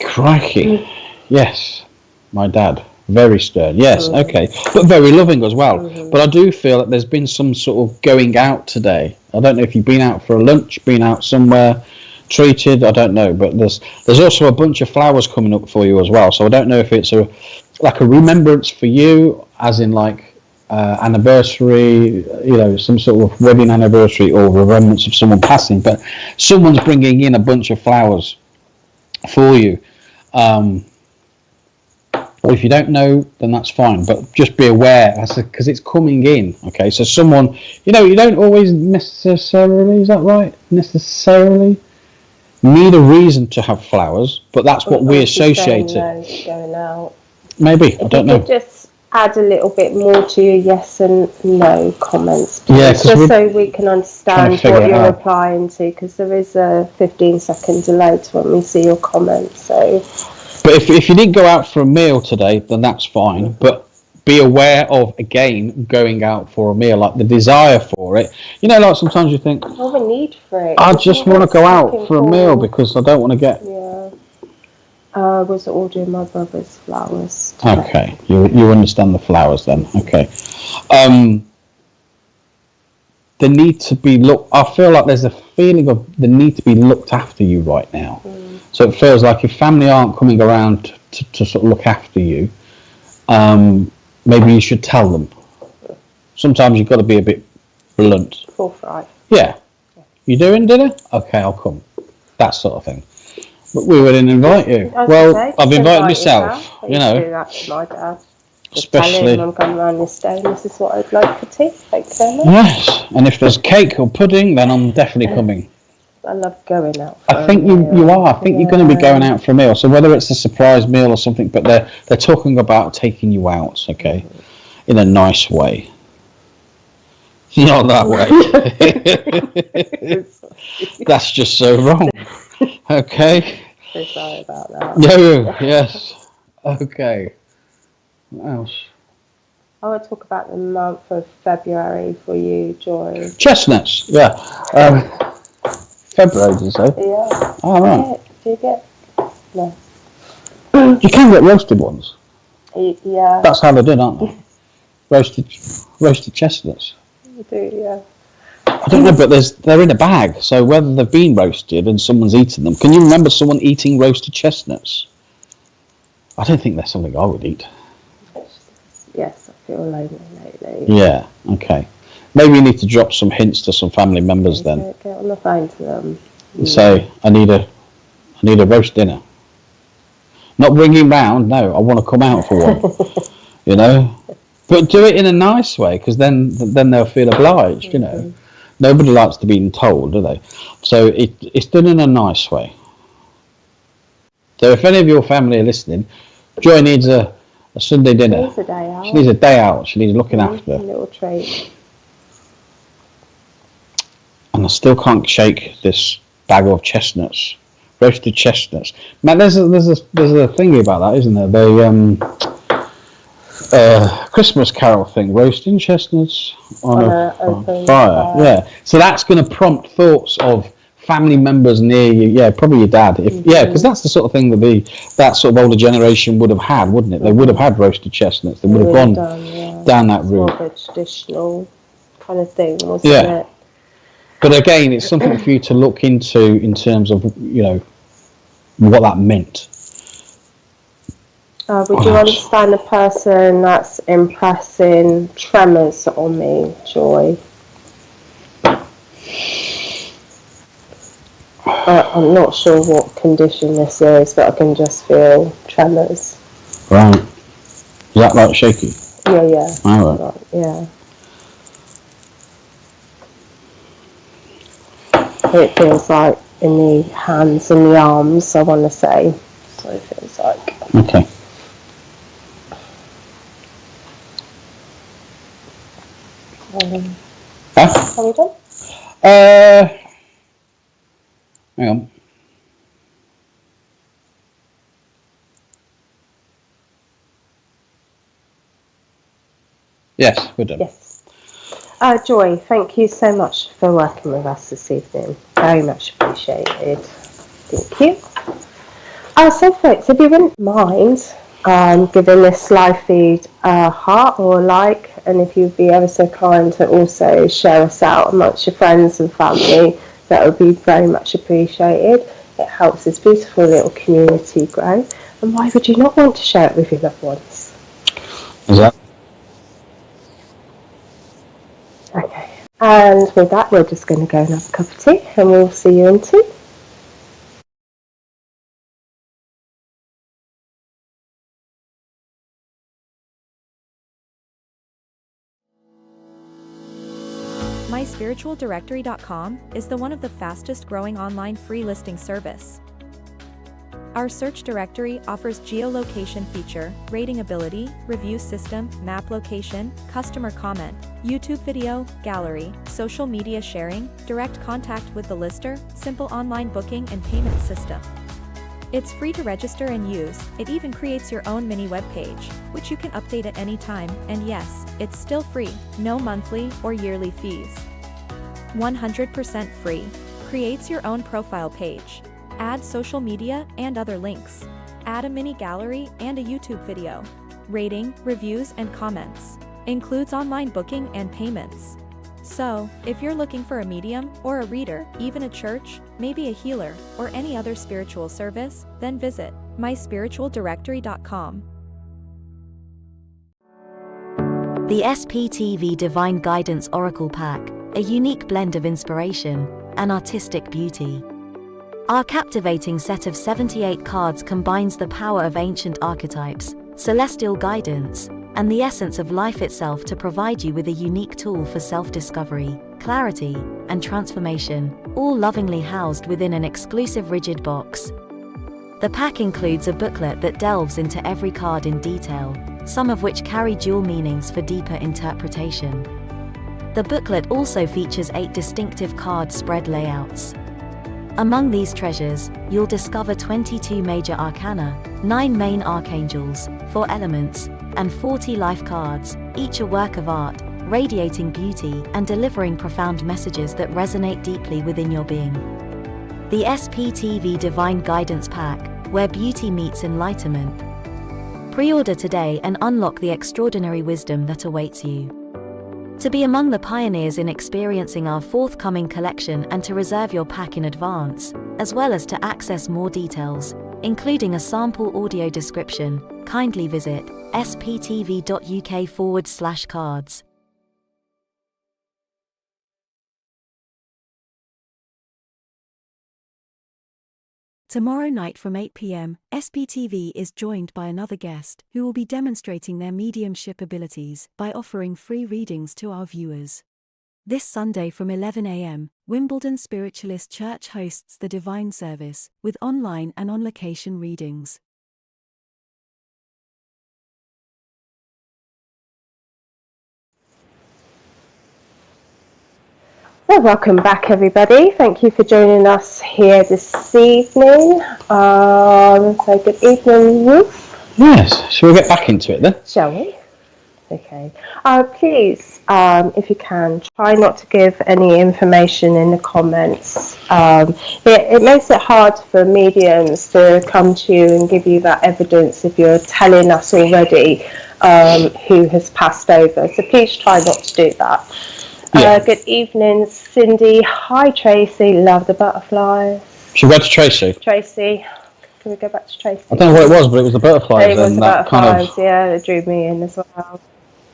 Crikey. Yes, my dad. Very stern. Yes, okay. But very loving as well. But I do feel that there's been some sort of going out today. I don't know if you've been out for a lunch, been out somewhere, treated, I don't know. But there's also a bunch of flowers coming up for you as well. So I don't know if it's like a remembrance for you, as in like anniversary, you know, some sort of wedding anniversary or remembrance of someone passing. But someone's bringing in a bunch of flowers for you. Or if you don't know, then that's fine, but just be aware, because it's coming in, okay? So someone, you know, you don't always necessarily, is that right? Necessarily need a reason to have flowers, but that's what we associate it. Going out. Maybe, I don't know. Just add a little bit more to your yes and no comments, please, yeah, just so we can understand what you're replying to, because there is a 15-second delay to when we see your comments, so... But if you didn't go out for a meal today, then that's fine. But be aware of, again, going out for a meal, like the desire for it. You know, like sometimes you think, well, the need for it. I just want to go out for a meal because I don't want to get... Yeah. I was ordering my brother's flowers today. Okay, you understand the flowers then. Okay. The need to be I feel like there's a feeling of the need to be looked after you right now. So it feels like if family aren't coming around to sort of look after you, maybe you should tell them. Sometimes you've got to be a bit blunt. Forthright. Yeah. You doing dinner? Okay, I'll come. That sort of thing. But we wouldn't invite you. Well, I've invited myself, you know. Do that to my dad. Especially. I'm going around this day and this is what I'd like for tea. Thank you very much. Yes, and if there's cake or pudding, then I'm definitely coming. I love going out. I think you are. I think you're going to be going out for a meal. So whether it's a surprise meal or something, but they're talking about taking you out, okay, in a nice way. Not that way. That's just so wrong. Okay. So sorry about that. No. Yes. Okay. What else? I want to talk about the month of February for you, Joy. Chestnuts. Yeah. February, did you say? Yeah. Oh, right. Do you get? No. You can get roasted ones. Yeah. That's how they're done, aren't they? Roasted chestnuts. You do, yeah. I don't know, but they're in a bag. So whether they've been roasted and someone's eaten them, can you remember someone eating roasted chestnuts? I don't think that's something I would eat. Yes, I feel lonely lately. Yeah. Okay. Maybe you need to drop some hints to some family members then. Get on the phone to them. Say, I need a roast dinner. Not bringing round. No, I want to come out for one. You know, but do it in a nice way, because then they'll feel obliged. You know, nobody likes to be told, do they? So it's done in a nice way. So if any of your family are listening, Joy needs a Sunday dinner. She needs a day out. She needs a day out. She needs looking after. A little treat. And I still can't shake this bag of chestnuts, roasted chestnuts. Man, there's a thingy about that, isn't there? The Christmas Carol thing, roasting chestnuts on a fire. Yeah. So that's going to prompt thoughts of family members near you. Yeah, probably your dad. Because that's the sort of thing that sort of older generation would have had, wouldn't it? They would have had roasted chestnuts. They would have gone down that route. More of a traditional kind of thing, wasn't it? But again, it's something for you to look into in terms of, you know, what that meant. Would you understand the person that's impressing tremors on me, Joy? I'm not sure what condition this is, but I can just feel tremors. Right. Is that like shaky? Yeah. All right. Yeah. It feels like in the hands and the arms, I want to say. So it feels like. Okay. Huh? Are we done? Hang on. Yes, we're done. Yes. Joy, thank you so much for working with us this evening. Very much appreciated. Thank you. So folks, if you wouldn't mind giving this live feed a heart or a like, and if you'd be ever so kind to also share us out amongst your friends and family, that would be very much appreciated. It helps this beautiful little community grow. And why would you not want to share it with your loved ones? Exactly. Okay. And with that, we're just going to go and have a cup of tea, and we'll see you in 2. MySpiritualDirectory.com is one of the fastest growing online free listing service. Our search directory offers geolocation feature, rating ability, review system, map location, customer comment, YouTube video, gallery, social media sharing, direct contact with the lister, simple online booking and payment system. It's free to register and use. It even creates your own mini web page, which you can update at any time, and yes, it's still free, no monthly or yearly fees. 100% free. Creates your own profile page. Add social media and other links. Add a mini gallery and a YouTube video. Rating, reviews and comments. Includes online booking and payments. So, if you're looking for a medium or a reader, even a church, maybe a healer, or any other spiritual service, then visit myspiritualdirectory.com. The SPTV Divine Guidance Oracle Pack, a unique blend of inspiration and artistic beauty. Our captivating set of 78 cards combines the power of ancient archetypes, celestial guidance, and the essence of life itself to provide you with a unique tool for self-discovery, clarity, and transformation, all lovingly housed within an exclusive rigid box. The pack includes a booklet that delves into every card in detail, some of which carry dual meanings for deeper interpretation. The booklet also features 8 distinctive card spread layouts. Among these treasures, you'll discover 22 major arcana, 9 main archangels, 4 elements, and 40 life cards, each a work of art, radiating beauty and delivering profound messages that resonate deeply within your being. The SPTV Divine Guidance Pack, where beauty meets enlightenment. Pre-order today and unlock the extraordinary wisdom that awaits you. To be among the pioneers in experiencing our forthcoming collection and to reserve your pack in advance, as well as to access more details, including a sample audio description, kindly visit sptv.uk/cards. Tomorrow night from 8 p.m, SPTV is joined by another guest who will be demonstrating their mediumship abilities by offering free readings to our viewers. This Sunday from 11 a.m, Wimbledon Spiritualist Church hosts the Divine Service, with online and on-location readings. Well, welcome back everybody. Thank you for joining us here this evening. So good evening, Ruth. Yes, shall we get back into it then? Shall we? Okay. Please, if you can, try not to give any information in the comments. It makes it hard for mediums to come to you and give you that evidence if you're telling us already who has passed over. So please try not to do that. Yeah. Good evening, Cindy. Hi, Tracy. Love the butterflies. Should we go to Tracy? Tracy. Can we go back to Tracy? I don't know what it was, but it was the butterflies. It was and the that butterflies, kind of... yeah, it drew me in as well.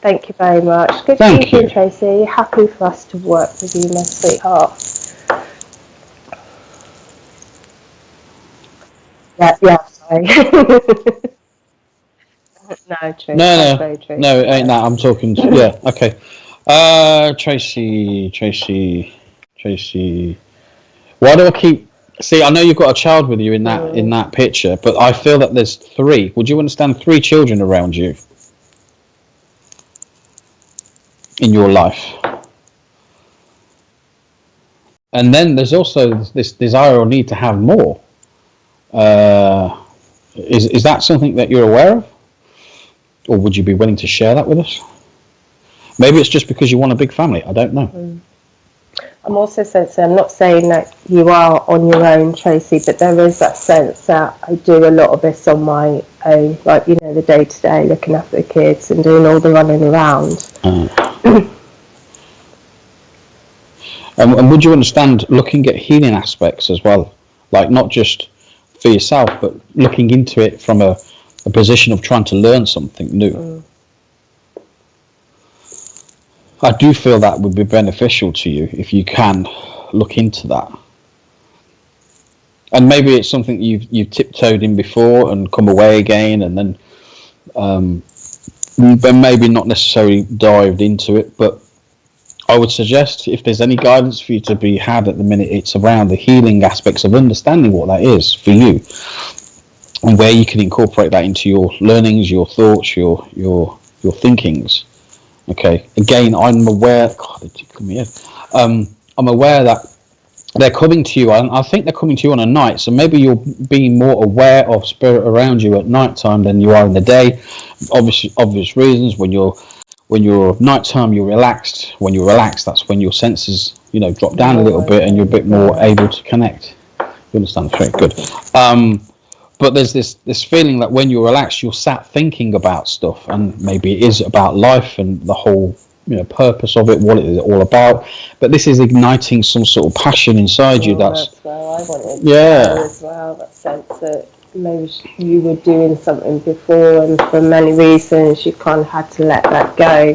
Thank you very much. Good Thank evening, you. Tracy. Happy for us to work with you, my sweetheart. Yeah, sorry. No, true. That's very true. No, it ain't that. I'm talking. Yeah, okay. Tracy. Why do I keep? See, I know you've got a child with you in that picture, but I feel that there's 3. Would you understand 3 children around you in your life? And then there's also this desire or need to have more. Is that something that you're aware of? Or would you be willing to share that with us? Maybe it's just because you want a big family. I don't know. I'm also sensing, I'm not saying that you are on your own, Tracy, but there is that sense that I do a lot of this on my own, like, you know, the day-to-day, looking after the kids and doing all the running around. And would you understand looking at healing aspects as well? Like, not just for yourself, but looking into it from a position of trying to learn something new. I do feel that would be beneficial to you if you can look into that. And maybe it's something you've tiptoed in before and come away again, and then maybe not necessarily dived into it. But I would suggest, if there's any guidance for you to be had at the minute, it's around the healing aspects of understanding what that is for you, and where you can incorporate that into your learnings, your thoughts, your thinkings. Okay. Again, I'm aware. God, they tickle me. I'm aware that they're coming to you. I think they're coming to you on a night. So maybe you're being more aware of spirit around you at night time than you are in the day. Obvious reasons. When you're nighttime, you're relaxed. When you're relaxed, that's when your senses, drop down a little bit, and you're a bit more able to connect. You understand? Very good. But there's this feeling that when you're relaxed, you're sat thinking about stuff, and maybe it is about life and the whole, purpose of it, what it is all about. But this is igniting some sort of passion inside you. That's where I wanted to go as well. That sense that maybe you were doing something before, and for many reasons you kind of had to let that go.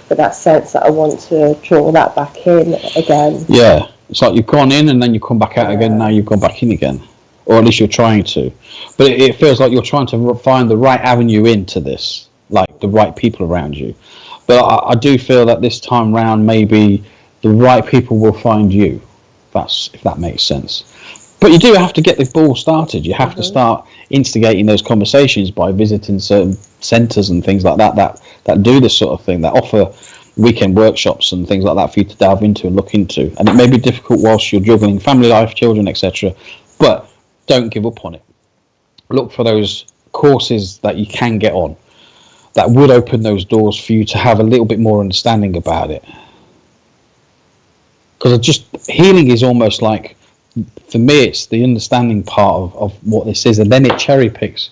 But that sense that I want to draw that back in again. Yeah, it's like you've gone in and then you come back out again. Now you've gone back in again. Or at least you're trying to. But it feels like you're trying to find the right avenue into this, like the right people around you. But I do feel that this time round, maybe the right people will find you, if that makes sense. But you do have to get the ball started. You have to start instigating those conversations by visiting certain centres and things like that do this sort of thing, that offer weekend workshops and things like that for you to delve into and look into. And it may be difficult whilst you're juggling family life, children, etc. But don't give up on it. Look for those courses that you can get on that would open those doors for you to have a little bit more understanding about it. Because healing is almost like, for me, it's the understanding part of what this is, and then it cherry picks.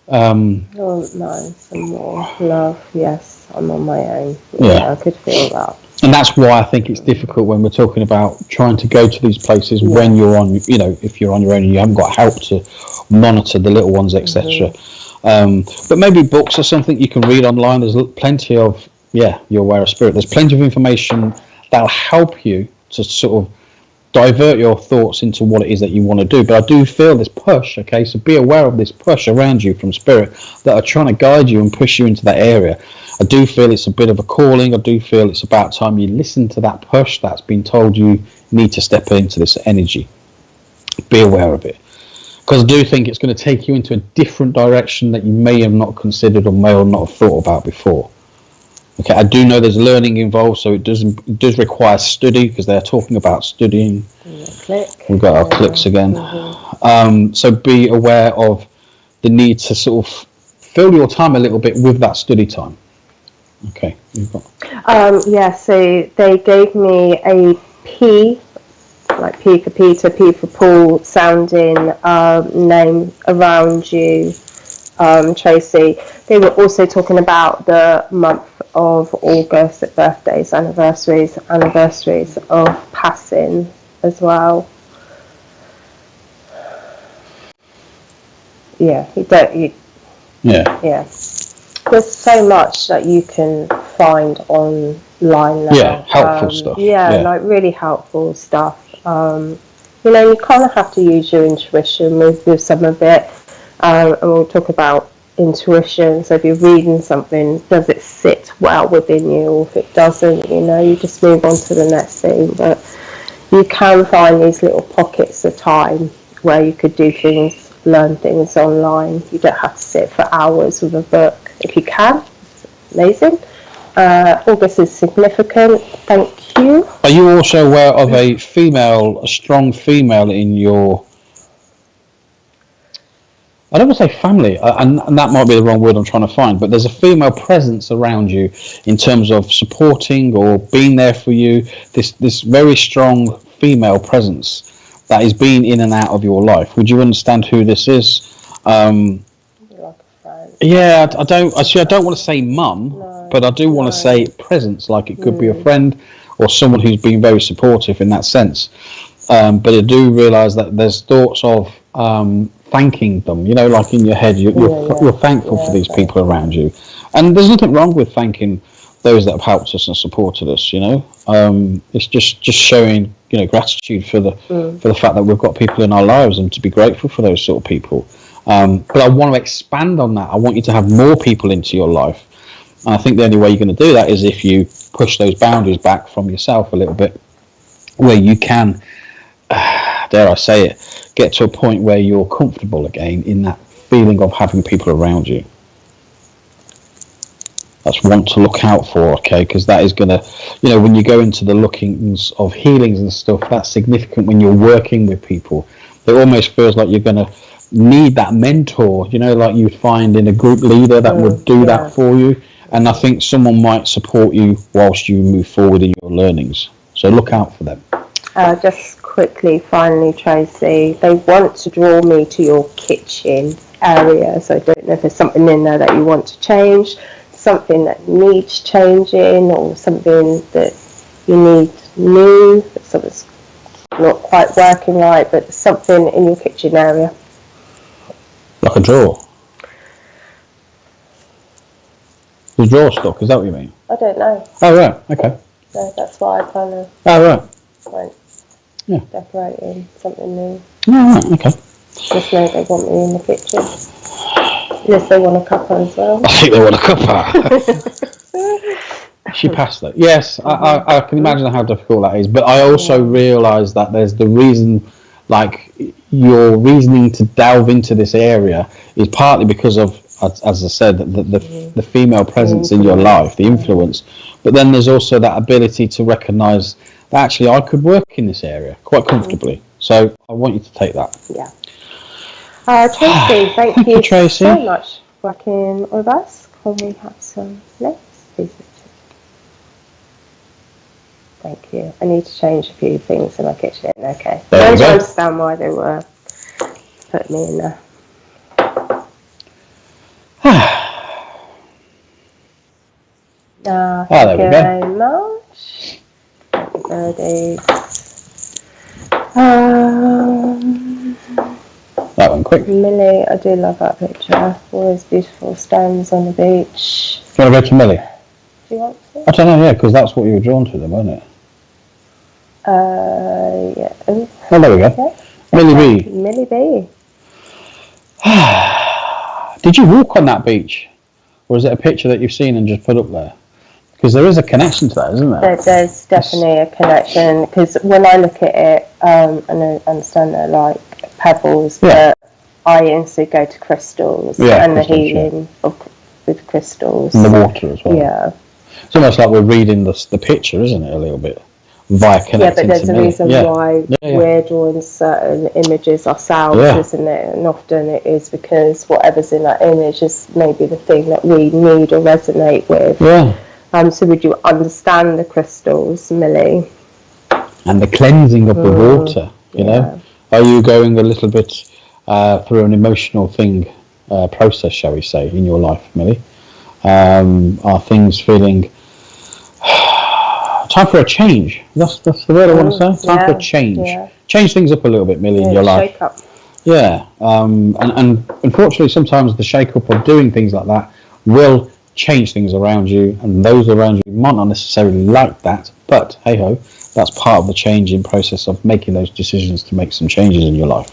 No, some more love. Yes, I'm on my own. Yeah, I could feel that. And that's why I think it's difficult when we're talking about trying to go to these places when you're on, if you're on your own and you haven't got help to monitor the little ones, etc. But maybe books or something you can read online. There's plenty of, you're aware of spirit. There's plenty of information that'll help you to sort of divert your thoughts into what it is that you want to do. But I do feel this push, okay? So be aware of this push around you from spirit that are trying to guide you and push you into that area. I do feel it's a bit of a calling. I do feel it's about time you listen to that push that's been told you need to step into this energy. Be aware of it. Because I do think it's going to take you into a different direction that you may have not considered or may have not have thought about before. Okay, I do know there's learning involved, so it does require study, because they're talking about studying. We've got our clicks again. So be aware of the need to sort of fill your time a little bit with that study time. Okay, you've got. So they gave me a P, like P for Peter, P for Paul sounding name around you, Tracy. They were also talking about the month of August, at birthdays, anniversaries of passing as well. Yeah. There's so much that you can find online now. Yeah, helpful stuff. Like really helpful stuff. You kind of have to use your intuition with some of it. And we'll talk about intuition. So if you're reading something, does it sit well within you? Or if it doesn't, you just move on to the next thing. But you can find these little pockets of time where you could do things, learn things online. You don't have to sit for hours with a book. If you can, it's amazing. August is significant. Thank you. Are you also aware of a strong female in your, I don't want to say family, and that might be the wrong word I'm trying to find, but there's a female presence around you in terms of supporting or being there for you, this very strong female presence that is being in and out of your life. Would you understand who this is? Yeah, I don't want to say mum, but I do want to say presence, like it could be a friend or someone who's been very supportive in that sense. But I do realise that there's thoughts of thanking them, you know, like in your head, you're thankful for these people around you. And there's nothing wrong with thanking those that have helped us and supported us, you know. It's just showing, you know, gratitude for the fact that we've got people in our lives and to be grateful for those sort of people. But I want to expand on that. I want you to have more people into your life. And I think the only way you're going to do that is if you push those boundaries back from yourself a little bit, where you can, dare I say it, get to a point where you're comfortable again in that feeling of having people around you. That's one to look out for, okay? Because that is going to, you know, when you go into the lookings of healings and stuff, that's significant when you're working with people. It almost feels like you're going to need that mentor, you know, like you'd find in a group leader that would do that for you. And I think someone might support you whilst you move forward in your learnings. So look out for them. Just quickly, finally, Tracy, they want to draw me to your kitchen area. So I don't know if there's something in there that you want to change, something that needs changing, or something that you need new, something's not quite working right, but something in your kitchen area. Like a drawer? The drawer stuck, is that what you mean? I don't know. Oh, right, okay. So that's why I kind of went decorating something new. Oh, right, okay. Just know they want me in the kitchen. Yes, they want a cuppa as well. I think they want a cuppa. She passed that. Yes, I can imagine how difficult that is. But I also realise that there's the reason, like your reasoning to delve into this area is partly because of, as I said, the female presence in your life, the influence. But then there's also that ability to recognise that actually I could work in this area quite comfortably. So I want you to take that. Yeah. Tracy, thank you Tracy. so much for working with us. Can we have some next, please? Thank you. I need to change a few things in my kitchen. Okay. I don't understand why they were putting me in there. Thank you very much. That went quick. Millie, I do love that picture. Always beautiful stones on the beach. Do you want to go to Millie? Do you want to? I don't know, yeah, because that's what you were drawn to them, wasn't it? Yeah. Oh, there we go. Okay. Millie B. Millie B. Did you walk on that beach? Or is it a picture that you've seen and just put up there? Because there is a connection to that, isn't there? There's definitely a connection, because when I look at it, and I understand they're like pebbles, but I instantly go to crystals and the healing with crystals. And the water as well. Yeah. It's almost like we're reading the picture, isn't it, a little bit? Via connecting but there's a reason why we're drawing certain images ourselves, isn't it? And often it is because whatever's in that image is maybe the thing that we need or resonate with. Yeah. So would you understand the crystals, Millie? And the cleansing of the water, you know? Are you going a little bit through an emotional process, shall we say, in your life, Millie? Are things feeling... time for a change. That's the word I want to say. Time for a change. Yeah. Change things up a little bit, Millie, in your life. Shake up. Yeah. And unfortunately, sometimes the shake-up of doing things like that will change things around you, and those around you might not necessarily like that, but hey-ho, that's part of the changing process of making those decisions to make some changes in your life.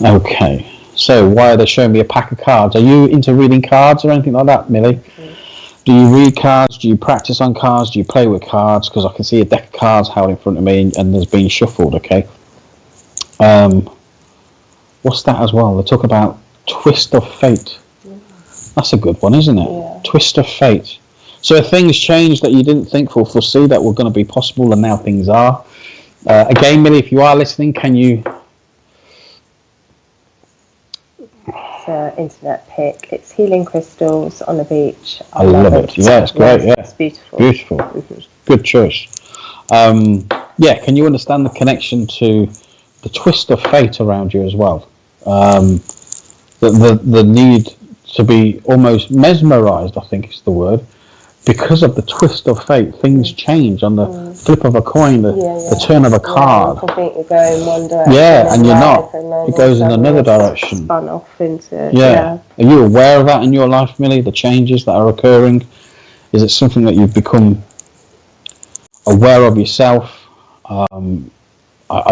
Okay. So why are they showing me a pack of cards? Are you into reading cards or anything like that, Millie? Do you read cards? Do you practice on cards? Do you play with cards? Because I can see a deck of cards held in front of me and there's been shuffled, okay? What's that as well? They talk about twist of fate. That's a good one, isn't it? Yeah. Twist of fate. So if things change that you didn't think or foresee that were going to be possible, and now things are. Again, Millie, if you are listening, can you... It's an internet pic. It's healing crystals on the beach. I love it. Yeah, it's great. Yeah, it's beautiful. Beautiful. Mm-hmm. Good choice. Yeah, can you understand the connection to the twist of fate around you as well? The need to be almost mesmerized, I think is the word, because of the twist of fate. Things change on the flip of a coin, the turn of a card. You think you're going one direction. Yeah, and you're not. It goes in another direction. Spun off into. Yeah. Are you aware of that in your life, Millie? The changes that are occurring? Is it something that you've become aware of yourself? I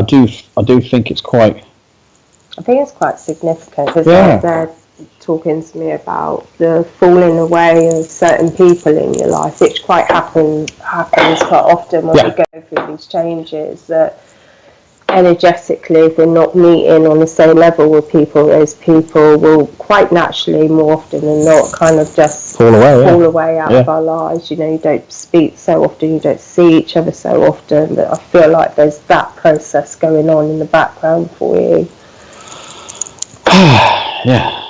do think it's quite. I think it's quite significant because Yeah. they're talking to me about the falling away of certain people in your life, which quite happens quite often when we go through these changes. That energetically, if we're not meeting on the same level with people, those people will quite naturally, more often than not, kind of just fall away out of our lives. You know, you don't speak so often, you don't see each other so often, but I feel like there's that process going on in the background for you. Yeah.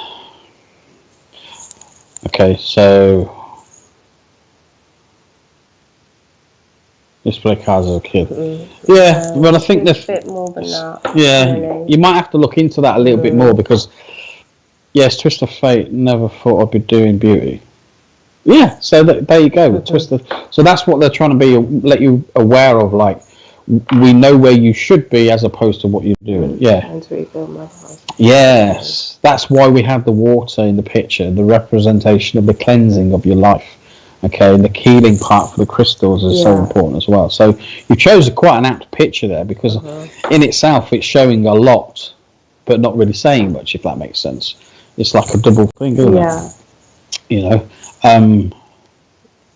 Okay, so just play cards as a kid. Yeah, well, I think there's a bit more than that. Yeah, really. You might have to look into that a little bit more because, yes, twist of fate. Never thought I'd be doing beauty. Yeah, so there you go. Twist of. So that's what they're trying to let you aware of. Like, we know where you should be as opposed to what you're doing. Yeah. And to rebuild my house. Yes, that's why we have the water in the picture, the representation of the cleansing of your life. Okay, and the healing part for the crystals is so important as well. So you chose quite an apt picture there because in itself it's showing a lot, but not really saying much, if that makes sense. It's like a double thing, isn't it? You know.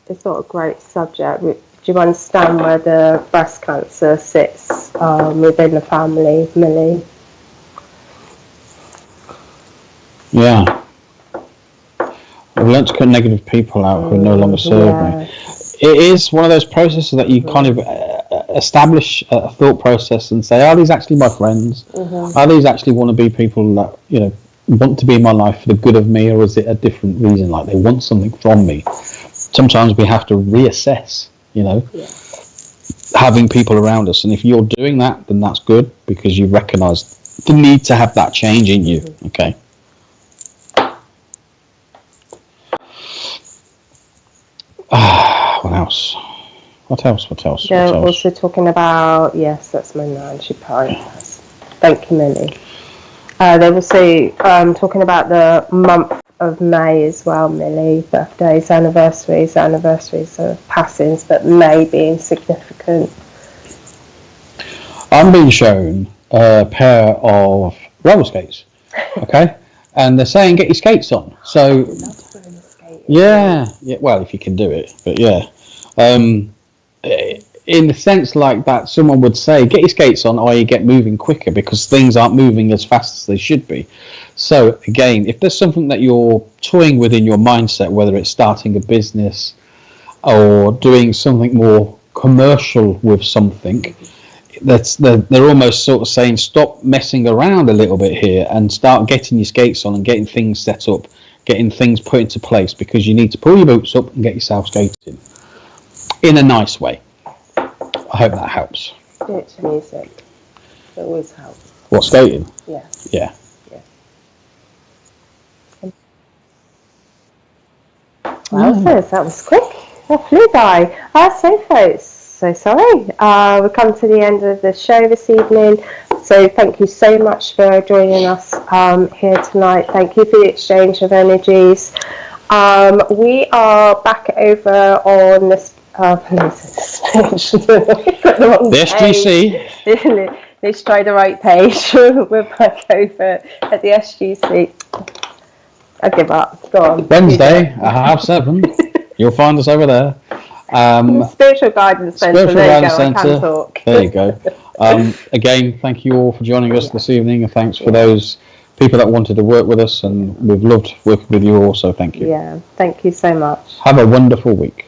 It's not a great subject. Do you understand where the breast cancer sits within the family, Millie? Yeah. I've learned to cut negative people out who no longer serve me. It is one of those processes that you kind of establish a thought process and say, are these actually my friends? Are these actually want to be people that, you know, want to be in my life for the good of me, or is it a different reason, like they want something from me? Sometimes we have to reassess, you know, having people around us. And if you're doing that, then that's good because you recognise the need to have that change in you, okay? What else? They're also talking about, yes, that's my nan, she prioritized. Thank you, Millie. They're also talking about the month of May as well, Millie. Birthdays, anniversaries of passings, but May being significant. I'm being shown a pair of roller skates, okay? And they're saying get your skates on. So, yeah, well, if you can do it, but yeah. In the sense like that, someone would say, get your skates on, or you get moving quicker because things aren't moving as fast as they should be. So again, if there's something that you're toying with in your mindset, whether it's starting a business or doing something more commercial with something, they're almost sort of saying, stop messing around a little bit here and start getting your skates on and getting things set up, getting things put into place, because you need to pull your boots up and get yourself skating in a nice way. I hope that helps. Do it to music. It always helps. What, skating? Yeah. Yeah. Well, that was quick. That flew by. So folks, so sorry. We've come to the end of the show this evening. So thank you so much for joining us here tonight. Thank you for the exchange of energies. We are back over on this the SGC. Let's try the right page. We're back over at the SGC. I give up. Go on. Wednesday at 7:30. You'll find us over there. Spiritual Guidance Centre. There you go. I can talk. There you go. Again, thank you all for joining us this evening, and thanks for those people that wanted to work with us, and we've loved working with you all. So thank you. Yeah. Thank you so much. Have a wonderful week.